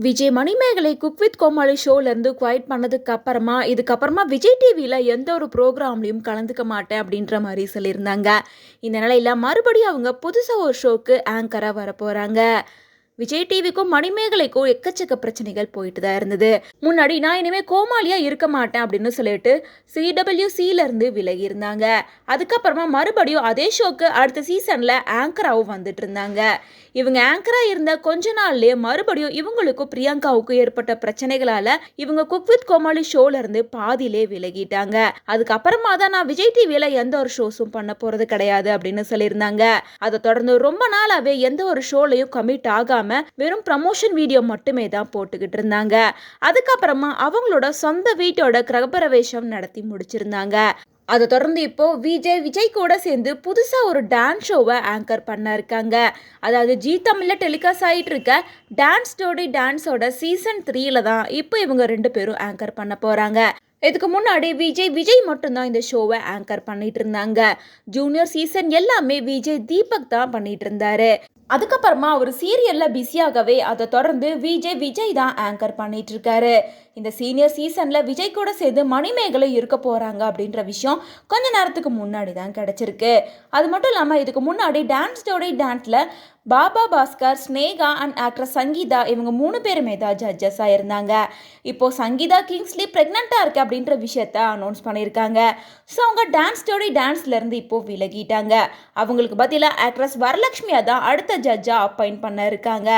Vijay Manimegalai cook with Komali ஷோலேருந்து quit பண்ணதுக்கு அப்புறமா இதுக்கப்புறமா விஜய் டிவியில் எந்த ஒரு ப்ரோக்ராம்லையும் கலந்துக்க மாட்டேன் அப்படின்ற மாதிரி சொல்லியிருந்தாங்க. இந்த நிலையில் மறுபடியும் அவங்க புதுசாக ஒரு ஷோக்கு ஆங்கராக வர போகிறாங்க. விஜய் டிவிக்கும் மணிமேகலைக்கும் எக்கச்சக்க பிரச்சனைகள் போயிட்டு தான் இருந்தது. முன்னாடி நான் இனிமேல் கோமாளியாக இருக்க மாட்டேன் அப்படின்னு சொல்லிட்டு CWCலேருந்து விலகி இருந்தாங்க. அதுக்கப்புறமா மறுபடியும் அதே ஷோக்கு அடுத்த சீசனில் ஆங்கராகவும் வந்துட்டு இருந்தாங்க. இவங்க ஆங்கராக இருந்த கொஞ்ச நாள்லேயே மறுபடியும் இவங்களுக்கும் பிரியங்காவுக்கும் ஏற்பட்ட பிரச்சனைகளால் இவங்க குக் வித் கோமாளி ஷோலேருந்து பாதியிலே விலகிட்டாங்க. அதுக்கப்புறமா தான் நான் விஜய் டிவியில் எந்த ஒரு ஷோஸும் பண்ண போகிறது கிடையாது அப்படின்னு சொல்லியிருந்தாங்க. அதை தொடர்ந்து ரொம்ப நாளாகவே எந்த ஒரு ஷோலையும் கமிட் ஆகாம வெறும் ப்ரமோஷன் வீடியோ மட்டுமே தான் போட்டுக்கிட்டு இருந்தாங்க. அதுக்கப்புறமா அவங்களோட சொந்த வீட்டோட கிரகப்பிரவேசம் நடத்தி முடிச்சிருந்தாங்க. அதை தொடர்ந்து இப்போ விஜய் கூட சேர்ந்து புதுசா ஒரு டான்ஸ் ஷோவை ஆங்கர் பண்ண இருக்காங்க. அதாவது ஜி தமிழ்ல டெலிகாஸ்ட் ஆகிட்டு இருக்க டான்ஸ் ஜோடி டான்ஸோட சீசன் 3ல தான் இப்போ இவங்க 2 பேரும் ஆங்கர் பண்ண போறாங்க. இதுக்கு முன்னாடி விஜய் மட்டும்தான் இந்த ஷோவை ஆங்கர் பண்ணிட்டு இருந்தாங்க. ஜூனியர் சீசன் எல்லாமே விஜய் தீபக் தான் பண்ணிட்டு இருந்தாரு. அதுக்கப்புறமா ஒரு சீரியல்ல பிஸியாகவே அதை தொடர்ந்து விஜய் தான் ஆங்கர் பண்ணிட்டு இருக்காரு. இந்த சீனியர் சீசன்ல விஜய் கூட சேர்ந்து மணிமேகலை இருக்க போறாங்க அப்படின்ற விஷயம் கொஞ்ச நேரத்துக்கு முன்னாடி தான் கிடைச்சிருக்கு. அது மட்டும் இல்லாமல் இதுக்கு முன்னாடி டான்ஸ் ஜோடி டான்ஸ்ல பாபா பாஸ்கர், ஸ்னேகா அண்ட் ஆக்ட்ரஸ் சங்கீதா இவங்க 3 பேருமே தான் ஜட்ஜஸ் ஆயிருந்தாங்க. இப்போ சங்கீதா கிங்ஸ்லி பிரெக்னெண்டா இருக்கு அப்படின்ற விஷயத்த அனௌன்ஸ் பண்ணியிருக்காங்க. ஸோ அவங்க டான்ஸ் ஜோடி டான்ஸ்ல இருந்து இப்போ விலகிட்டாங்க. அவங்களுக்கு பதிலாக ஆக்ட்ரஸ் வரலட்சுமியா தான் அடுத்த ஜட்ஜா அப்பாயிண்ட் பண்ண இருக்காங்க.